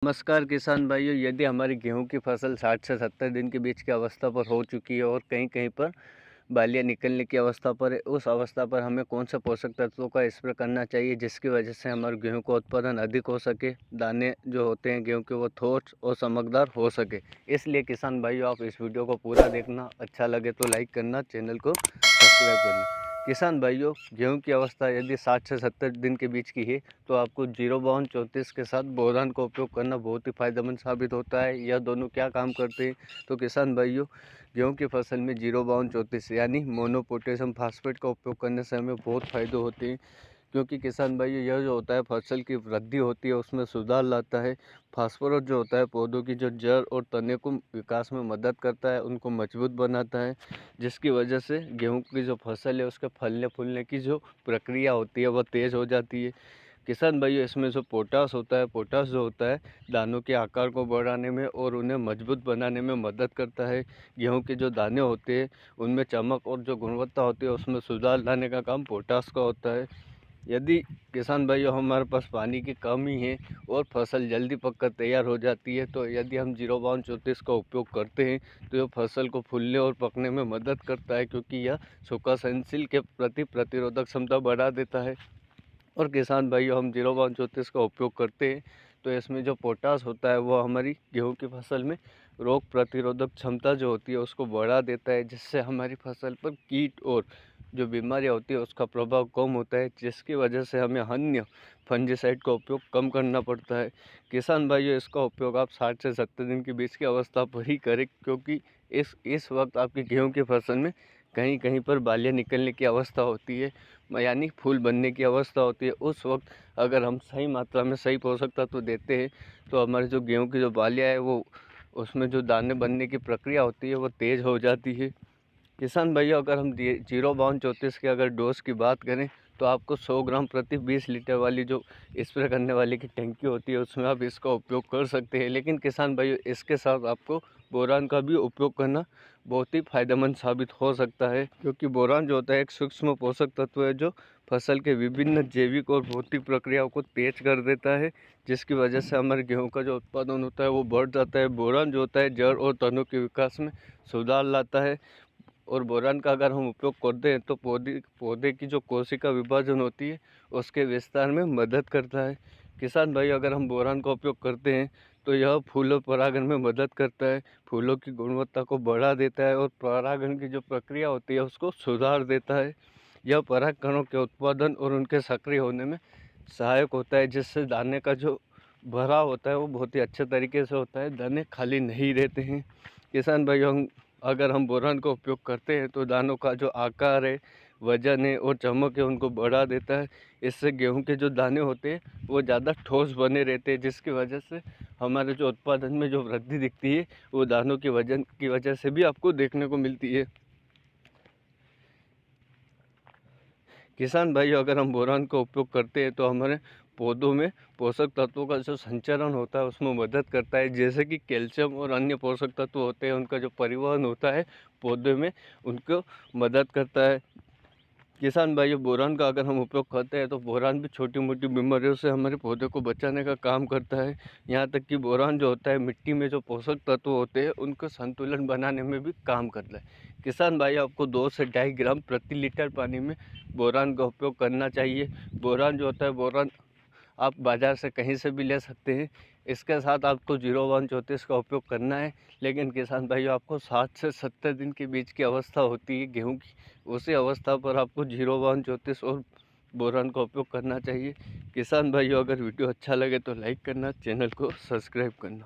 नमस्कार किसान भाइयों। यदि हमारी गेहूं की फसल 60 से 70 दिन के बीच की अवस्था पर हो चुकी है और कहीं कहीं पर बालियां निकलने की अवस्था पर है, उस अवस्था पर हमें कौन से पोषक तत्वों का स्प्रे करना चाहिए जिसकी वजह से हमारे गेहूं का उत्पादन अधिक हो सके, दाने जो होते हैं गेहूं के वो ठोस और चमकदार हो सके। इसलिए किसान भाइयों, आप इस वीडियो को पूरा देखना, अच्छा लगे तो लाइक करना, चैनल को सब्सक्राइब करना। किसान भाइयों, गेहूं की अवस्था यदि 60 से 70 दिन के बीच की है तो आपको 05234 के साथ बोरान का उपयोग करना बहुत ही फायदेमंद साबित होता है। यह दोनों क्या काम करते हैं तो किसान भाइयों, गेहूं की फसल में 05234 यानी मोनो पोटेशियम फास्फेट का उपयोग करने से हमें बहुत फ़ायदे होते हैं। क्योंकि किसान भाइयों, यह जो होता है फसल की वृद्धि होती है उसमें सुधार लाता है। फास्फोरस जो होता है पौधों की जो जड़ और तने को विकास में मदद करता है, उनको मजबूत बनाता है, जिसकी वजह से गेहूं की जो फसल है उसके फलने फूलने की जो प्रक्रिया होती है वह तेज़ हो जाती है। किसान भाइयों, इसमें जो पोटास होता है, पोटास जो होता है दानों के आकार को बढ़ाने में और उन्हें मजबूत बनाने में मदद करता है। गेहूं के जो दाने होते हैं उनमें चमक और जो गुणवत्ता होती है उसमें सुधार लाने का काम पोटास का होता है। यदि किसान भाइयों हमारे पास पानी की कमी है और फसल जल्दी पककर तैयार हो जाती है, तो यदि हम 05234 का उपयोग करते हैं तो यह फसल को फूलने और पकने में मदद करता है, क्योंकि यह सूखा सहनशील के प्रति प्रतिरोधक क्षमता बढ़ा देता है। और किसान भाइयों, हम 05234 का उपयोग करते हैं तो इसमें जो पोटास होता है वो हमारी गेहूं की फसल में रोग प्रतिरोधक क्षमता जो होती है उसको बढ़ा देता है, जिससे हमारी फसल पर कीट और जो बीमारियां होती है उसका प्रभाव कम होता है, जिसकी वजह से हमें अन्य फंजीसाइड का उपयोग कम करना पड़ता है। किसान भाइयों, इसका उपयोग आप 60 से 70 दिन के बीच की अवस्था पर ही करें, क्योंकि इस वक्त आपकी गेहूं की फसल में कहीं कहीं पर बालियां निकलने की अवस्था होती है, यानी फूल बनने की अवस्था होती है। उस वक्त अगर हम सही मात्रा में सही पोषक तत्व देते हैं तो हमारे जो गेहूं की जो बालियां है वो उसमें जो दाने बनने की प्रक्रिया होती है वो तेज़ हो जाती है। किसान भैया, अगर हम 05234 के अगर डोज की बात करें तो आपको 100 ग्राम प्रति 20 लीटर वाली जो स्प्रे करने वाली की टंकी होती है उसमें आप इसका उपयोग कर सकते हैं। लेकिन किसान भाइयों, इसके साथ आपको बोरान का भी उपयोग करना बहुत ही फायदेमंद साबित हो सकता है, क्योंकि बोरान जो होता है एक सूक्ष्म पोषक तत्व है जो फसल के विभिन्न जैविक और भौतिक प्रक्रियाओं को तेज कर देता है, जिसकी वजह से हमारे गेहूं का जो उत्पादन होता है वो बढ़ जाता है। बोरान जो होता है जड़ और तनों के विकास में सुधार लाता है, और बोरान का अगर हम उपयोग करते हैं तो पौधे की जो कोशिका विभाजन होती है उसके विस्तार में मदद करता है। किसान भाई, अगर हम बोरान का उपयोग करते हैं तो यह फूलों परागण में मदद करता है, फूलों की गुणवत्ता को बढ़ा देता है और परागण की जो प्रक्रिया होती है उसको सुधार देता है। यह परागकणों के उत्पादन और उनके सक्रिय होने में सहायक होता है, जिससे दाने का जो भराव होता है वो बहुत ही अच्छे तरीके से होता है, दाने खाली नहीं रहते हैं। किसान भाइयों, अगर हम बोरान का उपयोग करते हैं तो दानों का जो आकार है, वजन है और चमक है उनको बढ़ा देता है। इससे गेहूं के जो दाने होते हैं वो ज़्यादा ठोस बने रहते हैं, जिसकी वजह से हमारे जो उत्पादन में जो वृद्धि दिखती है वो दानों के वजन की वजह से भी आपको देखने को मिलती है। किसान भाई, अगर हम बोरान का उपयोग करते हैं तो हमारे पौधों में पोषक तत्वों का जो संचरण होता है उसमें मदद करता है, जैसे कि कैल्शियम और अन्य पोषक तत्व होते हैं उनका जो परिवहन होता है पौधे में, उनको मदद करता है। किसान भाई, बोरान का अगर हम उपयोग करते हैं तो बोरान भी छोटी मोटी बीमारियों से हमारे पौधे को बचाने का काम करता है। यहाँ तक कि बोरान जो होता है मिट्टी में जो पोषक तत्व होते हैं उनको संतुलन बनाने में भी काम करता है। किसान भाई, आपको 2 से 2.5 ग्राम प्रति लीटर पानी में बोरान का उपयोग करना चाहिए। बोरान जो होता है, बोरान आप बाज़ार से कहीं से भी ले सकते हैं। इसके साथ आपको 01234 का उपयोग करना है। लेकिन किसान भाइयों, आपको 60 से 70 दिन के बीच की अवस्था होती है गेहूं की, उसी अवस्था पर आपको 01234 और बोरान का उपयोग करना चाहिए। किसान भाइयों, अगर वीडियो अच्छा लगे तो लाइक करना, चैनल को सब्सक्राइब करना।